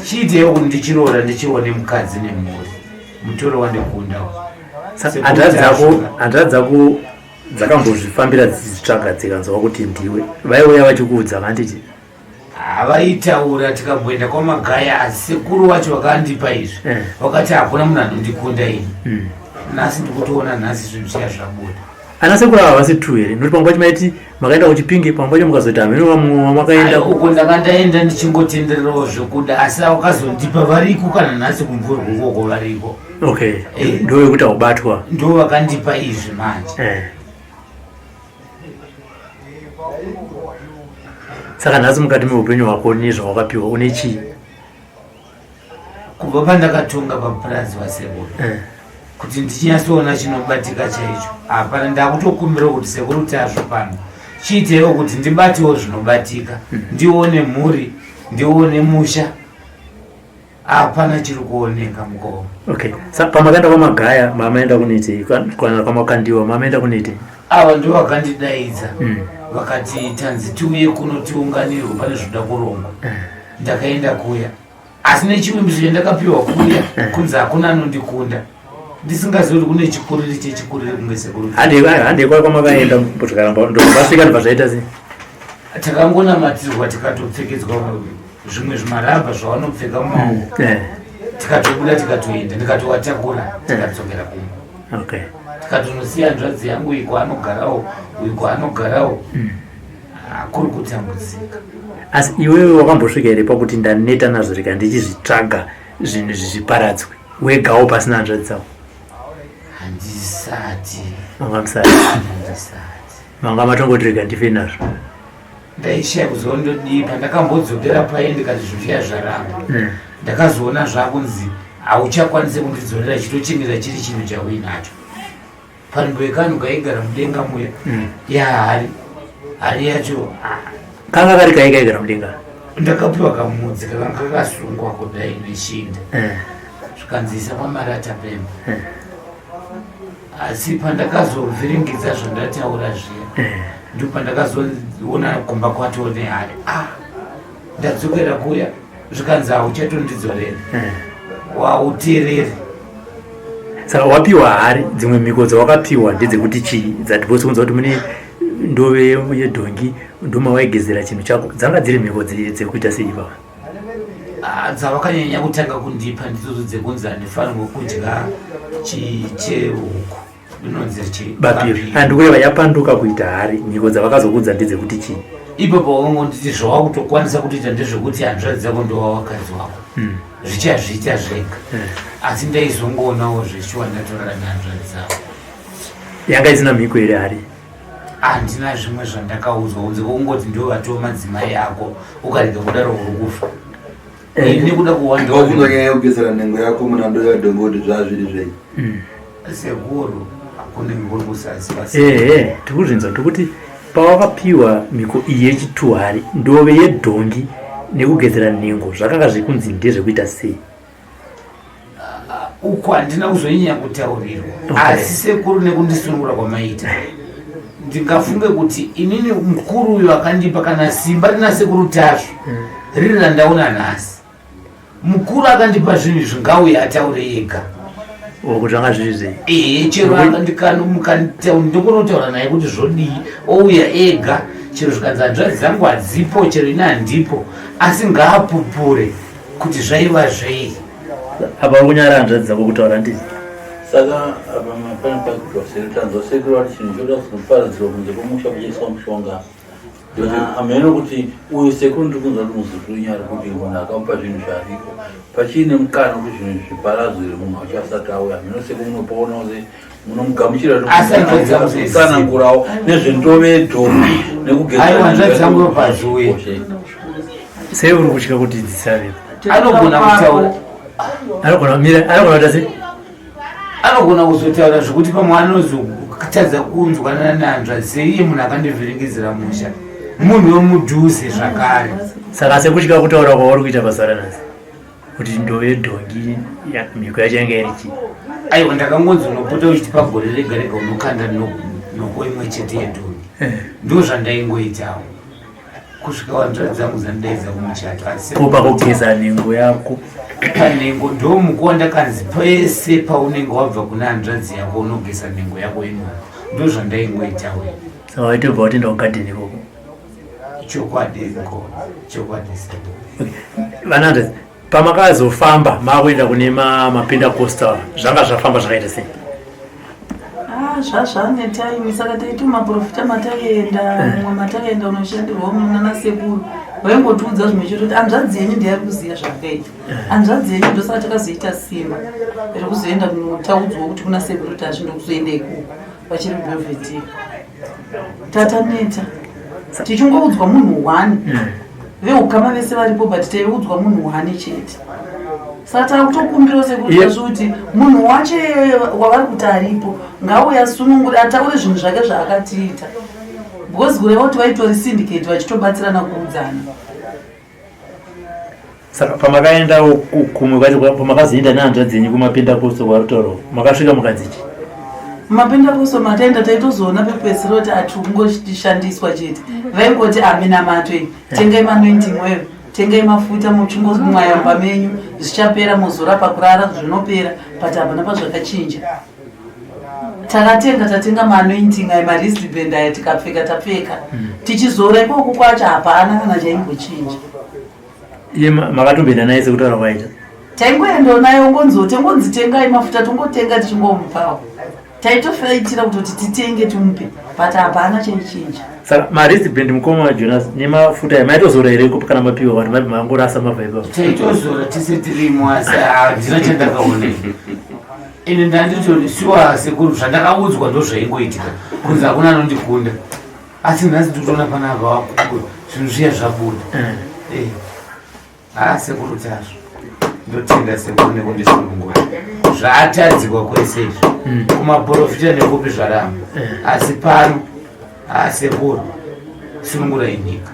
Speaker 3: chiitewo kuti ndichiroora ndichione mukadzi nemhuri mutoro wandikundawo. Hanzvadzi dzako dzakambozvifambira dzichitsvaga dzikanzwa kuti ndiwe vaiuya vachikuudza vandichi? Havaitaura tikamboenda kwamagaya asi sekuru wacho vakandipa izvi vakati hakuna munhu anondikunda ini nhasi ndikutoona nhasi zvinhu zviya zvabuda.
Speaker 4: Ana sekuru ava vasi true here nokuti pamwe pacho maiti makaenda kuchipingi pamwe pacho mukazoiti hamene wamakaenda
Speaker 3: uko ndakandaenda ndichingotendererawo zvekuda asi vakazondipa variko kana nhasi kumvurwa ukoko variko.
Speaker 4: Okay, ndo wekuti haubatwa?
Speaker 3: Ndo vakandipa izvi manje.
Speaker 4: Saka nhasi mukati meupenyu hwako nezvawakapiwa une chii?
Speaker 3: Kubva pandakatonga papurazi vasekuru kuti ndichinyasoona chinobatika chaicho hapana ndakutokumbira kuti sekuru tazvo pano chiitewo kuti ndibatewo zvinobatika ndione mhuri ndione musha hapana chiri kuoneka mukoma.
Speaker 4: Okay, saka pamakaenda kwamagaya mamaenda kuneti kana kwamakandiwa mamaenda kuneti?
Speaker 3: Ava ndo vakandidaidza vakati tanzi tiuye kuno tiunganirwe pane zvoda kurongwa. Ndakaenda kuya asi nechivimbiso chandakapiwa kuya kunzi hakuna anondikunda ndisingazivi kuti kune chikuriri chechikuriri kunge sekuru.
Speaker 4: Handekwa kwamakaenda mbotokaramba ndobasvika ndobva zvaita sei?
Speaker 3: Takangonamatirwa tikatopfekedzwa zvimwe zvimarabha zvavanopfeka mumaoko tikatobuda tikatoenda ndikatovatakura tikadzokera kumwe.
Speaker 4: Okay,
Speaker 3: tikatonosiya hanzvadzi yangu uyu kwaanogarawo uyu kwaanogarawo kuri kutambudzika.
Speaker 4: Asi iwewe wakambosvika here pakuti ndaneta nazvo rika ndichizvitsvaga zvinhu zviparadzwe wegawo pasina hanzvadzi dzavo?
Speaker 3: Handisati.
Speaker 4: Manga matongoti rika ndife nazvo?
Speaker 3: Ndaishaya kuziva ndodii pandakambodzokera paye ndikati zviya zvaramba ndakazoona zvakunzi hauchakwanisi kundidzorera chitochingira chiri chinhu chauinacho. Panzvimbo yekanhu kaigara mudenga muya yahari hari yacho
Speaker 4: kanga kari kaigara mudenga
Speaker 3: ndakapiwa kamudzi kakanga kakasungwa kudai neshinda zvikanzisa pamarata pemba asi pandakazovhiringidza zvandataura zviya ndo pandakazoona kumba kwato nehari ndadzokera kuya zvikanzi hauchatondidzorera wauterere.
Speaker 4: Saka wapiwa hari dzimwe mhiko dzawakapiwa ndedzekuti chii dzatiposi kunza kuti mune ndove yedhongi ndomawaigezera chinhu chako dzanga dziri mhiko dzekuita sei baba?
Speaker 3: Dzavakanyanya kutanga kundipa ndidzo dzekunzi handifanirwe kudya chehuku inonzi
Speaker 4: chibapiro. Andikureva yapanduka kuita hari mhiko dzavakazokudza ndedzekuti chii?
Speaker 3: Ipapo wangonditi zvawakutokwanisa kutoita ndezvekuti hanzvadzi dzako ndowawakadzi wako zvichazviita zvega asi ndaizongoonawo zvichiwa ndatorara nehanzvadzi dzavo.
Speaker 4: Yanga isina mhiko here hari?
Speaker 3: Handina zvimwe zvandakaudzwa kunze kwokungoti ndo vatoo madzimai ako ukarega kudaro uri kufa nekuda
Speaker 1: kuwandanyanya kugezera nhengo yako munando yadhongo kuti zvazviri zvei
Speaker 3: sekuru kunenge kuri kusaziva.
Speaker 4: Tikuzvinzwa tokuti pawakapiwa mhiko iyi yechituhari ndove yedhongi nekugezera nhengo zvakanga zvikunzi ndezvekuita sei?
Speaker 3: Uko handina kuzonyanya kutaurirwa asi sekuru nekundisunungura kwamaita ndingafunge kuti inini mukuru uyu akandipa kana simba rina sekuru tazvo riri randaona nhasi. Mukuru akandipa zvinhu zvingauya ataure ega
Speaker 4: okutanga zvizvi
Speaker 3: chero ndikunotaura naye kuti zvodii ouya ega chero zvikanzi hanzvadzi dzangu hadzipo chero ine handipo asi ngaapupure kuti zvaiva zvei
Speaker 4: apa uri kunyara hanzvadzi dzako kutaura ndizi
Speaker 2: saka apa mapani pakutoserutanzwa sekuru ati chinhu choda kuzoparadzirwa kunze kwomusha kuchaiswa mushonga amene kuti uyu sekuru ndiri kunzwa kuti muzitunyari kuti munhu akamupa zvinhu zvariko pachiine mukana kuti zvinhu zviparadzire munhu wacho asati auya amene sekuru munopaona kuti munomugamuchira musanangurawo nezvendovedzo
Speaker 3: nekugezaaaiwanzvadzanguropazuwe
Speaker 4: sei uri kutya kuti dzisarepo
Speaker 3: anogona kutaura
Speaker 4: anogona kuta sei
Speaker 3: anogona kuzotaura zvokuti pamwe anozotadza kunzwanana nahanzvadzi seiye munhu akandivhiringidzira musha munhu wemudhuze zvakare
Speaker 4: saka sekutya kutaura kwauri kuita pasara nasi kuti ndove dhongi mhiko yacho yanga iri chii
Speaker 3: aiwa ndakangonzi unopota uchiti pagore rega rega unokanda noko imwe chete yedhongi ndo zvandaingoitawo kusvika hanzvadzi dzangu dzandaidza kumuchato
Speaker 4: popa kugeza nhengo yako
Speaker 3: panhengo ndo mukuwa ndakanzi pese paunenge wabva kuna hanzvadzi yako unogeza nhengo yako ino ndo zvandaingoitawo
Speaker 4: saka waitobva watenda kugadheni ikoko
Speaker 3: chokwadi
Speaker 4: vanhanzvadzi pamakazofamba makuenda kune mapendacostal zvanga zvafamba zvakaita sei
Speaker 5: zvazvane time saka taiti maprofita mataienda mumwe mataienda unoshandirwawo munana sekuru vaingotiudza zvimwe chete kuti hanzvadzi yenyu ndiyari kuziva zvakaita hanzvadzi yenyu ndosaka takazoita simba rekuzoenda kunotaudzwa kuti kuna sekuru kuti hazvindo kuzoenda ikoko vachiri velveti tataneta tichingoudzwa munhu 1 veukama vese varipo but taiudzwa munhu 1 chete saka takutokumbirawo sekuru kuti munhu wacho wavari kuti aripo ngauya sununguri ataure zvinhu zvake zvaakatiita because kureva kuti vaitori syndicate vachitobatsirana kuudzana
Speaker 4: saka pamakaenda kumwe kwacho pamakazoenda nehanzvadzi dzenyu kumapendacostal kwarutaurawo makasvika mukanzichi
Speaker 5: mapendacostal mataenda taitozoona pepesiro kuti hatikungoshandiswa chete vaingoti amina mato tengai manointing oil tengai mafuta muchingomwayamba menyu zvichapera muzora pakurara zvinopera but hapana pazvakachinja tatenga manointing aya marisband aya tikapfeka tapfeka tichizora ikoko kwacho hapana kana chaimbochinja
Speaker 4: iye makatomboenda naye sekutaura kwaita
Speaker 5: taingoendawo naye ngonzi tengai mafuta tongotenga tichingomupawo taitofaitira kuti titenge timupe but hapana chaichinja
Speaker 4: saka marisband mukoma jonas nemafuta aya maitozora here kana mapiwa vanhu mabvi mangorasa mabva ipapo
Speaker 3: taitozora tise tirimo asi handina chandakaona ine ndanditori siwa sekuru zvandakaudzwa ndo zvaingoitika kunzi hakuna anondikunda asi nhasi ndikutoona panapa zvinhu zviya zvabuda sekuru tazvo ndotenda sekuru nekundisunungura zvaatadzikwa kwese izvi kumaprofita nekupi zvaramba asi pano sekuru sunungura inyika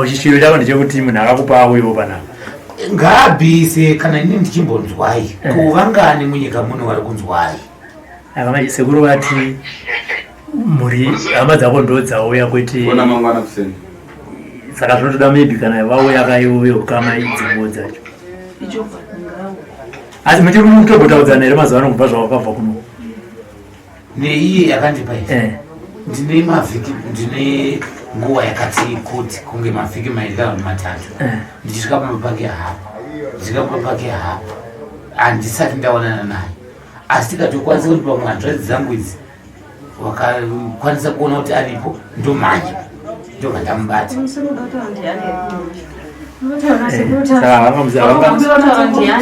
Speaker 4: chichiro chako ndechekuti munhu akakupa awiwo panapa
Speaker 3: ngaabvise kana ini ndichimbonzwai kuvangani munyika muno vari kunzwai
Speaker 4: akamai sekuru vati muri hama dzako ndo dzauya kwete
Speaker 1: mangwana kuseni
Speaker 4: saka zvinotoda maybe kana vauya kaiwoyo kama idzimbo dzacho asi muchiri mutobotaudzana here mazuva ano kubva zvawakabva kuno
Speaker 3: neiye yakandipa izvi ndine mavhiki ndine nguva yakati kuti kunge mavhiki maitano 3 ndichisvika pamapake hapa handisati ndaonana naye asi tikatokwanisa kuti pamwe hanzvadzi dzangu idzi wakakwanisa kuona kuti aripo ndomanje ndokandamubata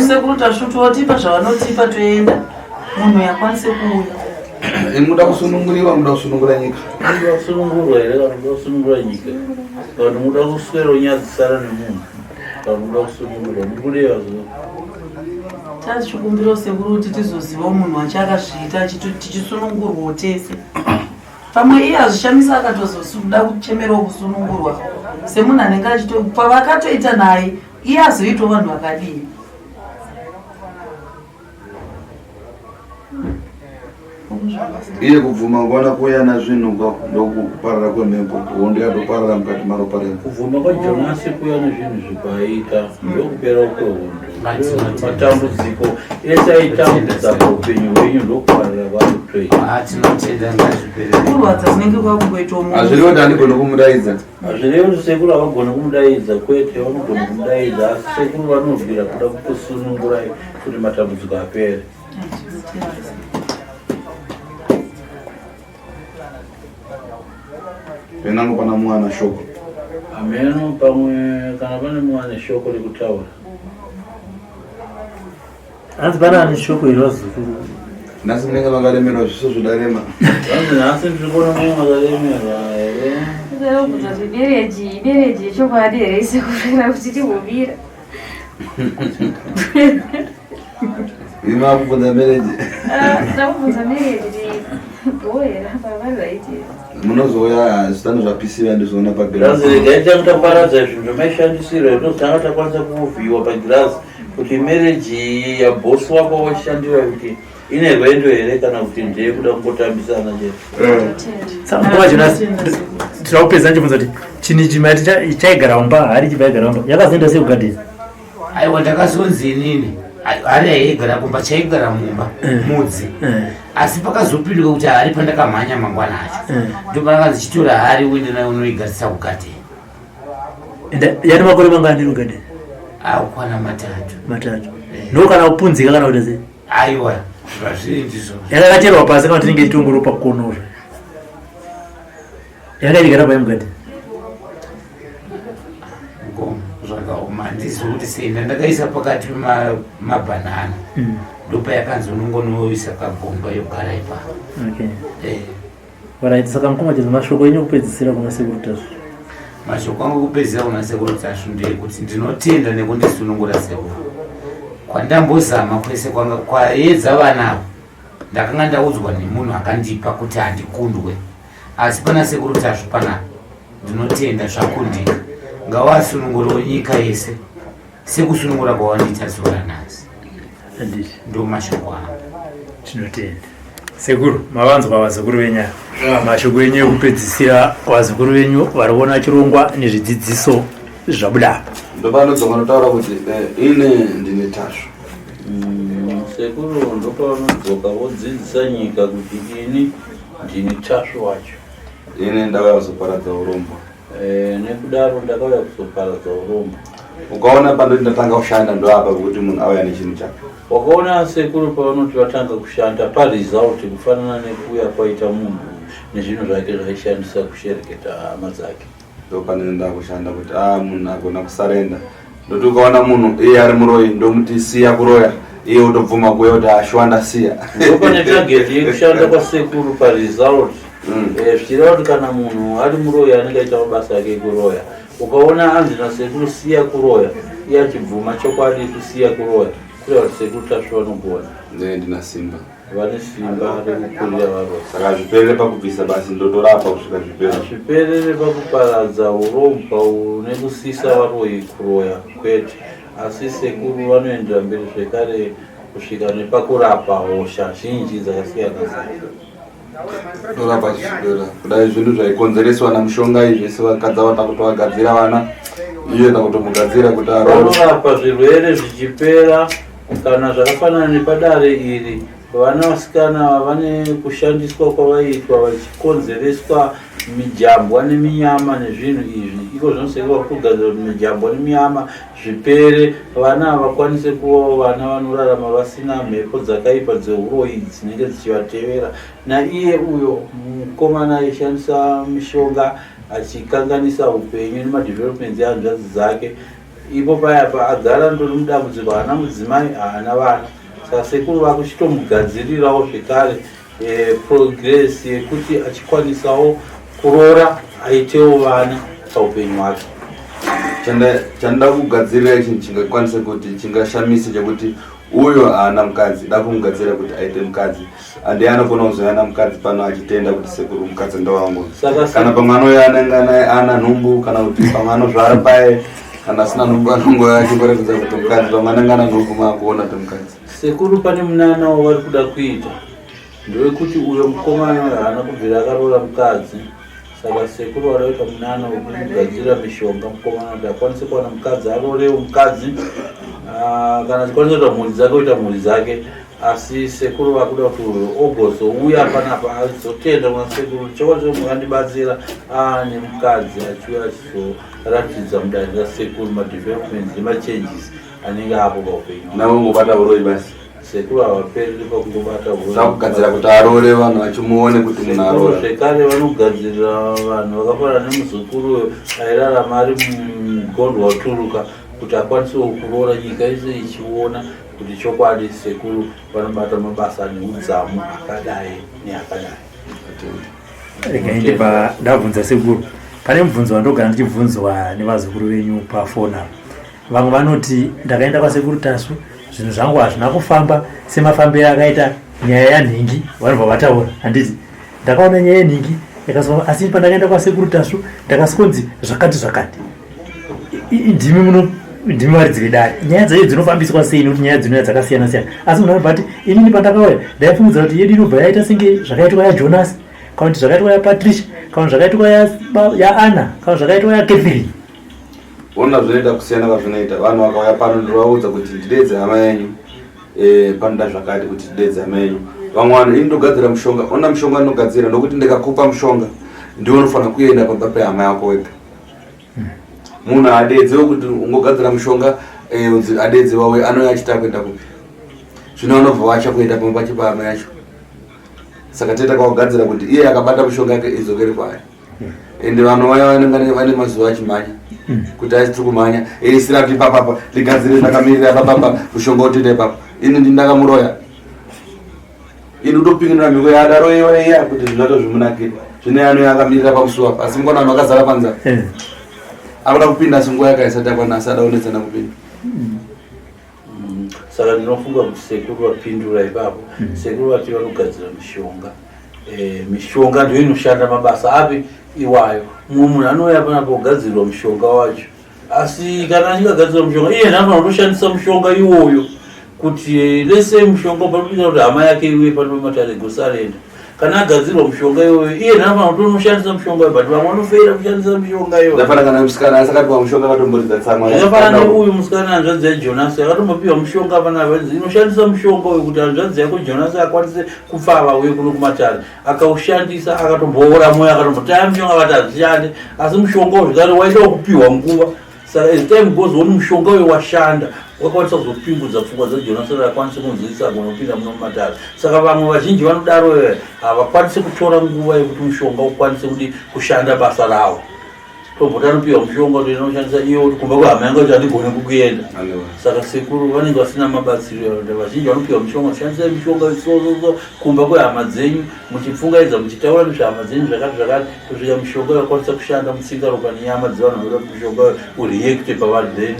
Speaker 5: sekuru tasvutiwatipa zvavanotipa toenda munhu yakwanise kuuya
Speaker 1: muda kusununguriwa muda kusunungura nyika
Speaker 2: muda kusunungurwa here kana muda kusunungura nyika kana muda kuswera unyadzisara nemunhu kana muda kusunungurwa murikudeva zvo
Speaker 5: tazvikumbirawo sekuru kuti tizozivawo munhu wacho akazviita tichisunungurwawo tese pamwe iye hazvishamisa akatozoda kuchemerawo kusunungurwa semunhu anenge pavakatoita naye iye azoitawo vanhu vakadii
Speaker 1: iye kubvuma kuona kuya na zvinhu ndokuparara kwemhepo hondo yatoparara mukati maroparera
Speaker 2: kubvuma kwajonasi kuya nezvinhu zvikaita ndokupera kwehondo matambudziko ese aitambudza upenyu hwenyu ndokuparara
Speaker 3: kwatinotenda
Speaker 5: kurwadza dzinenge kwakungoitawo
Speaker 1: hazvirevo kuti handigona kumudaidza
Speaker 2: hazvirevo kuti sekuru havagona kumudaidza kwete vanogona kumudaidza asi sekuru vanobvira kuda kutosunungurai kuti matambudziko apere
Speaker 1: venango pana mwana shoko
Speaker 2: ameno pamwe kana pane mwana shoko rekutaura
Speaker 4: hanzi pana ane shoko irozukuru
Speaker 1: nhasi munenge makaremerwa zviso zvodarema
Speaker 2: vanzi nhasi ndiri kuona mumwe makaremerwa here
Speaker 6: kubvunza kuti ibereji yechokwadi here isekurera kuti tihuvira
Speaker 1: ima kubvunza mereji
Speaker 6: ndakubvunza mereji gohera pavari vaitira
Speaker 1: munozouya zvitano zvapisiva ndizoona
Speaker 2: pagirazi
Speaker 1: pagirazi
Speaker 2: regai taparadza zvinhu zvomaishandisirwa inotanga takwanisa kuvhiyiwa pagirazi kuti mereji yabhosi wako washandira kuti ine rwendo here kana kuti ndeye kuda kungotambisana
Speaker 4: saka tiraupedza ndichibvunza kuti chini chimati chaigara umba hari chibaigara umba yakazoenda sei kugadheni
Speaker 3: aiwa ndakazonzi inini hari yaigara kumba chaigara mumba mudzi asi pakazopinduka kuti hari pandakamhanya mangwana acho ndopanakazi chitora hari uende nayo unoigarisa kugadheni
Speaker 4: yani makore mangani kugadheni
Speaker 3: akwana matatu
Speaker 4: ndokana kupunzika kana kuti sei
Speaker 3: aiwa zvazviri ndizvo
Speaker 4: yakakacherwa pasi kana tinenge itongoro pakukonora yakaigara pai mugadheni
Speaker 3: zvakaoma handizivi kuti senda ndakaisa pakati pemabhanana ndopayakanzi unongonoisa kagomba yogara ipapo
Speaker 4: right saka mukomachidza mashoko enyu kupedzisira kuna sekuru Tasvu
Speaker 3: mashoko angu kupedzisira kuna sekuru Tasvu ndeyekuti ndinotenda nekundisunungura sekuru kwandambozama kwese kwaedza vanavo ndakanga ndaudzwa nemunhu akandipa kuti handikundwe asi pana sekuru Tasvu panapa ndinotenda zvakundika ngavasununguro wenyika yese sekusunungura kwawanditasura nhasi ndo mashoko angu
Speaker 4: tinotenda sekuru mavanzwa vazukuru venyu mashoko enyu ekupedzisira vazukuru venyu vari kuona chirongwa nezvidzidziso zvabuda
Speaker 1: ndopanodzoka notaura kuti ine ndine Tasvu
Speaker 2: sekuru ndopanodzoka vodzidzisa nyika kuti ini ndini Tasvu wacho
Speaker 1: ine ndauya kuzoparadza urombo
Speaker 2: nekudaro ndakauya kuzoparadza urombo
Speaker 1: ukaona pandoti ndatanga kushanda ndoapa kuti munhu auya nechinhu chake
Speaker 2: wakaona sekuru pavanoti vatanga kushanda paresult kufanana nekuuya kwaita munhu nezvinhu zvake zvaishandisa kushereketa hama dzake
Speaker 1: ndopanenge ndakushanda kuti munhu agona kusarenda ndoti ukaona munhu iye ari muroyi ndomuti siya kuroya iye utobvuma kuya kuti ashwanda siya
Speaker 2: ndopane target yekushanda kwasekuru paresult zvichireva kuti kana munhu ari muroyi anenge aita mabasa ake ekuroya ukaona anzi nasekuru siya kuroya iye achibvuma chokwadi kusiya kuroya kureva kuti sekuru Tasvu vanogona
Speaker 1: ndina simba
Speaker 2: vane simba rekukurira varoyi
Speaker 1: saka zviperere pakubvisa basi ndotorapa kusvika
Speaker 2: zviperere pakuparadza urombo nekusisa varoyi kuroya kwete asi sekuru vanoendera mberi zvekare kusvika nepakurapa hosha zhinji dzakasiyana-siyana
Speaker 1: torapa zvichipera kudai zvinhu zvaikonzereswa namushonga izvese vakadza vata kutovagadzira vana iye nakutomugadzira kuti
Speaker 2: vanorapa zvirwere zvichipera kana zvakafanana nepadare iri vana vasikana vane kushandiswa kwavaitwa vachikonzereswa mijambwa neminyama nezvinhu izvi iko zvinosekwa kugadzira kuti mijambwa neminyama zvipere vana havakwanise kuvawo vana vanorarama vasina mhepo dzakaipa dzeuroyi dzinenge dzichivatevera naiye uyo mukomana aishandisa mishonga achikanganisa upenyu nemadevelopments ehanzvadzi dzake ipo payapa agara ndori mudambudziko haana mudzimai haana vana saka sekuru vakuchitomugadzirirawo zvekare progress yekuti achikwanisawo kurora aitewo vana paupenyu hwake
Speaker 1: chandida kugadzirira chinhu chingakwanise kuti chingashamise chekuti uyo haana mukadzi da kumugadzira kuti aite mukadzi ande anogona kuzoyana mukadzi pano achitenda kuti sekuru mukadzi ndowangu kana pamwe anoya anenge ana nhumbu kana kuti pamwe anozvara paye kana asina nhumbu anongoya achimborekudza kuti mukadzi pamwe anenge ana nhumbu maakuona kuti mukadzi
Speaker 2: sekuru pane munana wavari kuda kuita ndowekuti uyo mukomana haana kubvira akaroora mukadzi. Saka sekuru wakaita munana wekugadzira mishonga mukomana kuti akwanise kuwana mukadzi arorewo mukadzi kana zikwanisa kuita mhuri dzake oita mhuri dzake. Asi sekuru vakuda kuti uyo ogozouya panapa azotenda kuna sekuru chokwadi mukandibatsira nemukadzi achiuya achizoratidza mudare rasekuru madevelopments nemachanges anenge apo paupenyu
Speaker 1: nawe ungobata urori basi.
Speaker 2: Sekuru havapereri pakungobata urori.
Speaker 1: Zvakugadzira kuti arore vanhu vachimuone kuti munhu arora.
Speaker 2: Zvekare vanogadzirira vanhu vakafanana nemuzukuru airarama ari mugondwa waturuka kuti akwanisewo kuroora nyika yese ichiona kuti chokwadi sekuru vanobata mabasa neudzamu akadai neakadai.
Speaker 4: Rega ndabvunza sekuru, pane mubvunzo wandogara ndichibvunzwa nevazukuru venyu pafoni apa. Vamwe vanoti ndakaenda kwasekuru Tasvu, zvinhu zvangu hazvina kufamba semafambiro akaita nyaya yanhingi vanobva vataura. Handiti ndakaona nyaya yenhingi yakazova, asi pandakaenda kwasekuru Tasvu ndakasikonzi zvakati. Ndimi varidzire dare. Nyaya dzayo dzinofambiswa sei nokuti nyaya dzinouya dzakasiyana siyana. Asi munhu anobva ati inini pandakauya ndaifungudza kuti yedu inobva yaita senge zvakaitwa yaJonas, kana kuti zvakaitwa yaPatricia, kana zvakaitwa yaAnna, kana zvakaitwa yaCatherine.
Speaker 1: Ona zvinoita kusiyana kwazvinoita. Vanhu vakauya pano ndinovaudza kuti ndidedze hama yenyu panoda zvakati kuti ndidedze hama yenyu. Vamwe vanhu ini ndogadzira mushonga, ona mushonga ndinogadzira ndokuti ndikakupa mushonga ndiwe unofanira kuenda pamba pehama yako wega. Munhu adedzewo kuti ungogadzira mushonga adedze wawe anouya achita kuenda kupi. Zvino anobva wacha kuenda pamba pahama yacho. Saka teta kwagadzira kuti iye akabata mushonga yake idzokere kwaari. Ende vanhu vaya vanenge vane mazuva achimhanya kuti aisi tiri kumhanya sira kuti papapa ndigadzire zvakamirira papapa mushonga utoita ipapa. Ini ndindakamuroya. Ini utopingira mhiko yadaroiwa iya kuti zvinoto zvimunakira. Zvine anouya akamirira pamusuwa apa. Asi mungona vanhu vakazara panzara. Akuda kupinda singuva yakaisati yakwana asi adaonetsana kupinda.
Speaker 2: Saka ndinofunga kuti sekuru vapindura ipapo. Sekuru vati vanogadzira mishonga. Mishonga ndiyo inoshanda mabasa api iwayo. Mumwe munhu anouya panapo kugadzirwa mushonga wacho. Asi kana achingagadzira mushonga iye ndofanira kutoshandisa mushonga iwoyo kuti lese mushonga panopinda kuti hama yake iwe panomatare gosarenda. Kana agadzirwa mushonga iwoyo iye ndofanira kutonoshandisa mushonga iwoyo, but vamwe vanofeira kushandisa mushonga iwoyo.
Speaker 1: Ndafana kana musikana asakatiwa mushonga akatomboridza tsamwa.
Speaker 2: Ndafana neuyu musikana hanzvadzi yaJonas akatombopiwa mushonga panapa inoshandisa mushonga uyu kuti hanzvadzi yako Jonas akwanise kufava uye kuno kumatare. Akaushandisa akatomboora mwoyo akatombotaya mushonga vati hazvishande, asi mushonga uyu zvekare waida kupiwa nguva. Saka as time goes on mushonga uyu washanda wakwanisa kuzopingudza pfungwa dzaJonas kuti akwanise kunzwisa kunopinda muno mumatare. Saka vamwe vazhinji vanodaro havakwanisi kutora nguva yekuti mushonga ukwanise kuti kushanda basa rawo. Tobva tanopiwa mushonga kuti inoshandisa iyo kuti kumba kwehama yangu kuti handigone kukuenda. Saka sekuru vanenge vasina mabatsiro. Vazhinji vanopiwa mushonga kushandisa mishonga isoso kumba kwehama dzenyu muchipfungaidza muchitaura nezvehama dzenyu zvakati kusvika mushonga yakwanisa kushanda mutsinga ropa nenyama dzevanhu vanoda kuti mushonga ureacte pavanhu, then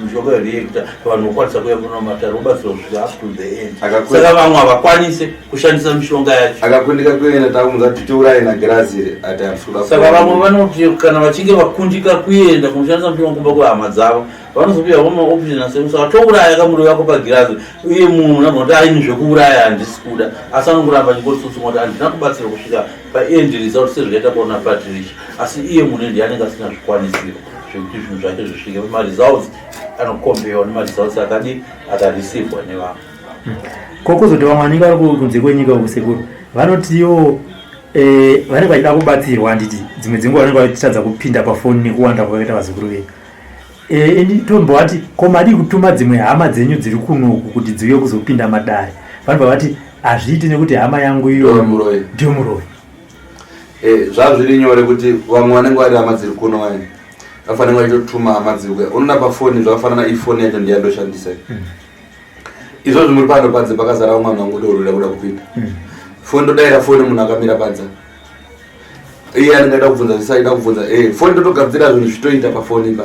Speaker 2: mushonga ureacta vanhu vokwanisa kuuya muno mumatare vobatsirwa kusvika up to the end. Saka vamwe havakwanise kushandisa mishonga yacho.
Speaker 1: Akakundika kuenda takumudza kuti tiuraye naGrazile ati afura.
Speaker 2: Saka vamwe vanoti kana vachinge vakundika kuenda kunoshandisa mushonga kumba kwehama dzavo vanozopiwa vamwe option asemu. Saka touraya kamuri wako paGrazile uye munhu anogona kuti aini zvekuuraya handisi kuda, asi anongoramba achingotsutsumwa kuti handina kubatsira kusvika paendi result sezvakaita kuona Patricia. Asi iye munhu ndiye anenge asina zvikwanisiro zvekuti zvinhu zvake zvisvike pamaresults anokombewa nemaresults akareceivewa nevamwe.
Speaker 4: Kokuzoti vamwe vanenge vari kunze kwenyika kusekuru vanotiwo vanenge vachida kubatsirwa. Handiti dzimwe dzenguva vanenge vachitadza kupinda pafoni nekuwanda kwakaita vazukuru vedu. Tombovati ko madi kutuma dzimwe hama dzenyu dziri kunoku kuti dziuye kuzopinda madare. Vanobva vati hazviiti nekuti hama yangu iyo ndiyo muroyi.
Speaker 1: Zvazviri nyore kuti vamwe vanenge vari hama dziri kuno vaya vafanira vachitotuma hama dziri kuya. Unoona pafoni zvakafanana na ifoni yacho ndiyandoshandisa. Izvozvo muri pano panze pakazara vamwe vanhu vangodorora kuda kupinda. Foni ndodaira foni munhu akamira panze. Iye anenge aida kubvunza zvisaida kubvunza. Foni ndotogadzira zvinhu zvitoita pafoni pa.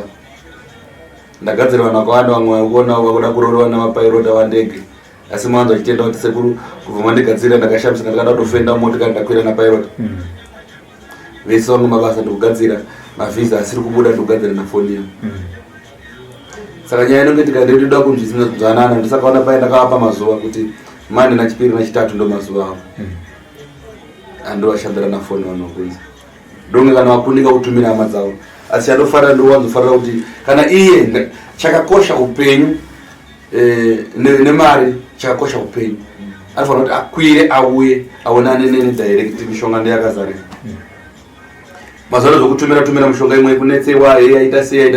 Speaker 1: Ndagadzira vanhu vakawanda vamwe vakuona vakuda kuroorwa namapirota vandege. Asi mwanzo achitenda kuti sekuru kubva mandigadzira ndakashamisika ndakada kutofenda motikari ndakwira napirota. Vese vangu mabasa ndokugadzira mavhiza asiri kubuda ndokugadzira nafoni yangu. Saka nyaya inenge tikanditoda kunzwisisa dzanana ndisakaona paye ndakavapa mazuva kuti mani nachipiri nachitatu ndo mazuva avo. ando ashandira na phone wanokunza donge kana wakunika kutumira hama dzavo asi anofara ndo wanzofarira kuti kana iye chakakosha upenyu nemari chakakosha upenyu anofanira kuti akwire auye aonane nene direct mishonga ndeyakazara mazano zokutumira mushonga imwe kunetsewa aita sei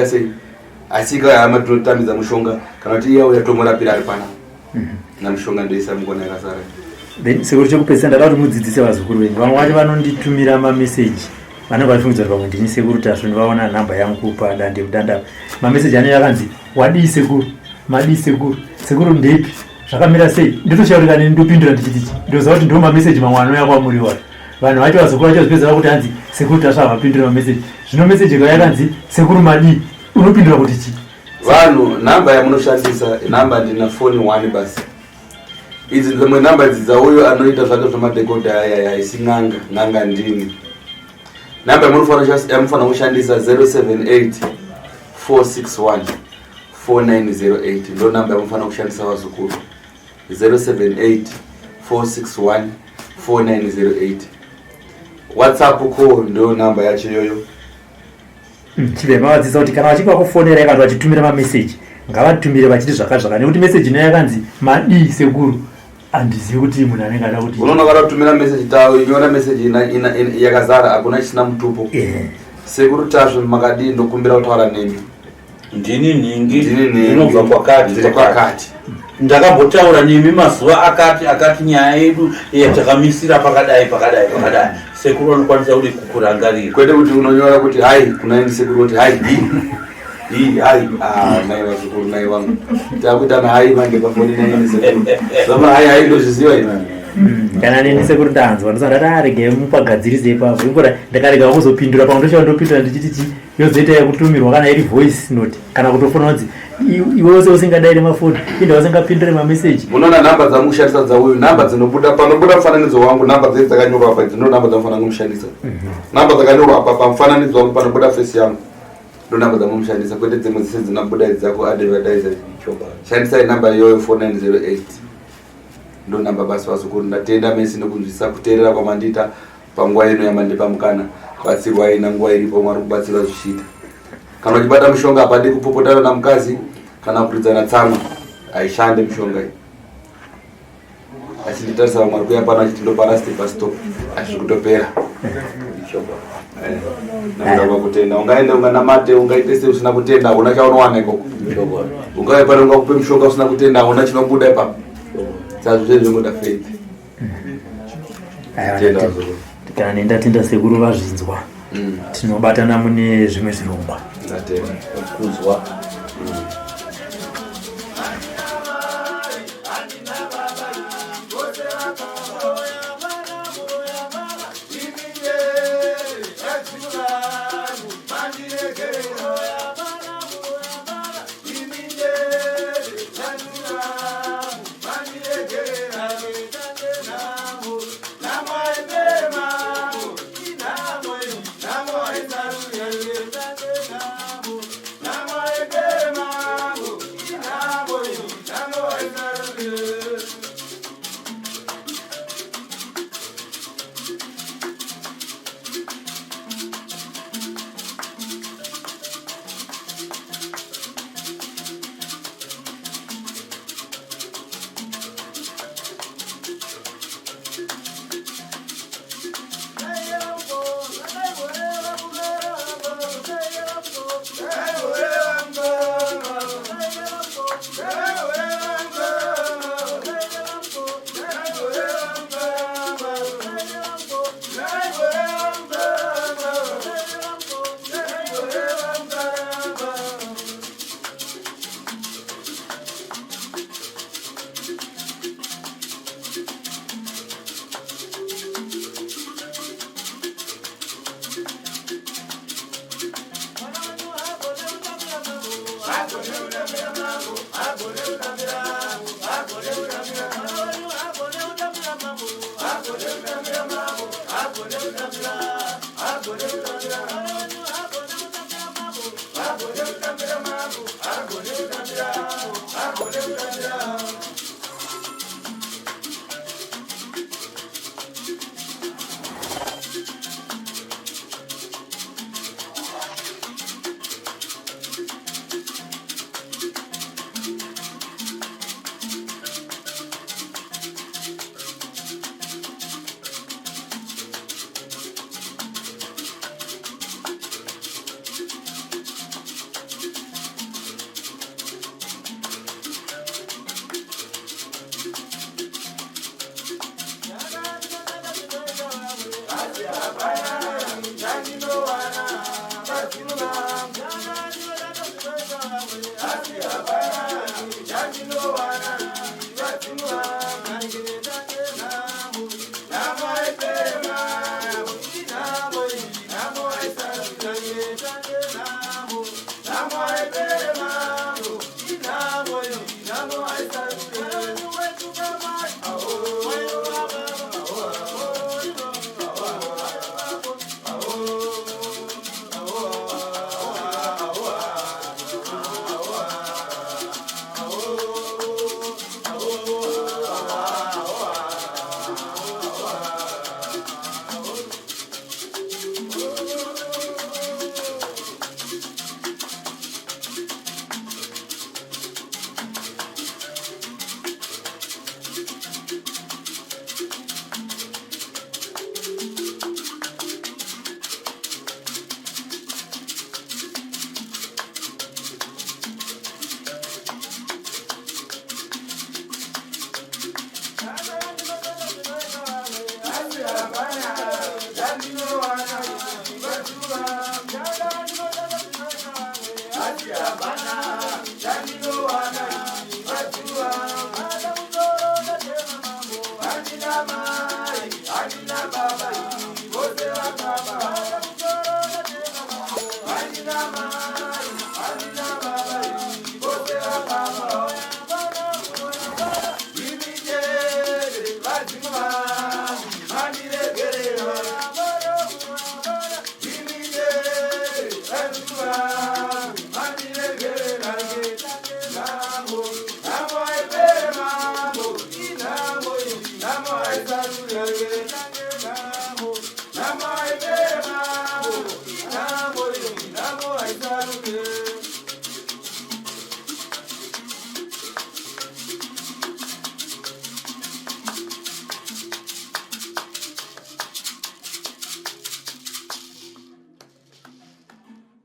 Speaker 1: asi hama tinotambidza mushonga kana kuti iye auya tomurapira ari pana na mushonga ndoisa mukona yakazara.
Speaker 4: Then sekuru chekupesa ndada kuti mudzidzise vazukuru venyu vamwe vacho vanonditumira mameseji vanenge vachifungidza kuti pamwe ndini sekuru Tasvu ndivaona nhamba yangu padande mudanda mameseji anenge akanzi wadii sekuru madii sekuru ndepi zvakamira sei ndotoshaurika neni ndopindura ndichiti ndoziva kuti ndo mameseji mamwe anouya kwamuri wacho vanhu vacho vazukuru vacho vazipedzera kuti hanzi sekuru Tasvu havapindura mameseji zvino meseji ikauya yakanzi sekuru madii unopindura kuti chi
Speaker 1: vanhu nhamba yamunoshandisa nhamba ndina foni 1 basi idzi dzimwe nhamba idzi dzauyo anoita zvake zvemadhekodha aya haisi n'anga ndini nhamba yamunofanira kushandisa 078 461 4908 ndo nhamba yamunofanira kushandisa vazukuru 078 461 4908 WhatsApp call ndo nhamba yacho yoyo.
Speaker 4: Chivema vadzisa kuti kana vachika kufonera yakati vachitumira mameseji ngavatumire vachiti zvakazvaka nekuti meseji ino yakanzi madii sekuru handizivi kuti munhu anenge ada kuti
Speaker 1: unoona kana kutumira meseji tawo inyora meseji yakazara hakuna chisina mutupo sekuru Tasvu makadii ndokumbira kutaura nemi
Speaker 2: ndini ningi inobva kwakati ndakambotaura nemi mazuva akati nyaya yedu yatakamisira pakadai sekuru anokwanisa kuti kukurangarira
Speaker 1: kwete kuti unonyora kuti hai kunaendi sekuru kuti hai hai nai vazukuru nai vangu takuitana hai vange pafoni naini sekuru zama hai ndozviziva ina
Speaker 4: kana neni sekuru ndanzwa ndosandati arege mupagadzirise ipapo ikora ndakarega kuzopindura pamwe ndochava ndopindura ndichiti yozoita yakutumirwa kana iri voice note kana kutofona kuti iwose usingadaire mafoni inda usingapindure mameseji.
Speaker 1: Unoona nhamba dzamushandisa dzauyu nhamba dzinobuda panobuda mufananidzo wangu nhamba dzese dzakanyorwa apa dzino nhamba dzamufanira kumushandisa nhamba dzakanyorwa apa pamufananidzo wangu panobuda face yangu ndo nhamba dzamumushandisa kwete dzimwe dzese dzinobuda dzako advertise shandisai nhamba iyoyo 4908 ndo nhamba basi vazukuru ndatenda mesi nekunzwisa kuteerera kwamandita panguva ino yamandipa mukana batsirwai nanguva iripo mwari kubatsira zvichiita kana uchibata mushonga hapadi kupopotana namukadzi kana kuridzana tsamwa haishande mushonga iyi achinditarisa vamwe ari kuya pano achiti ndopana step stop hazviri kutopera nakuda kutenda ungaende unganamate ungaite se usina kutenda hauna chaunowana ikoko ungauya pano ungakupe mushonga usina kutenda hauna chinobuda ipapo saka zvese zvingoda faith
Speaker 4: kana nendatenda sekuru vazvinzwa tinobatana mune zvimwe zvirongwa
Speaker 2: kuzwa
Speaker 7: NaMai
Speaker 3: wangu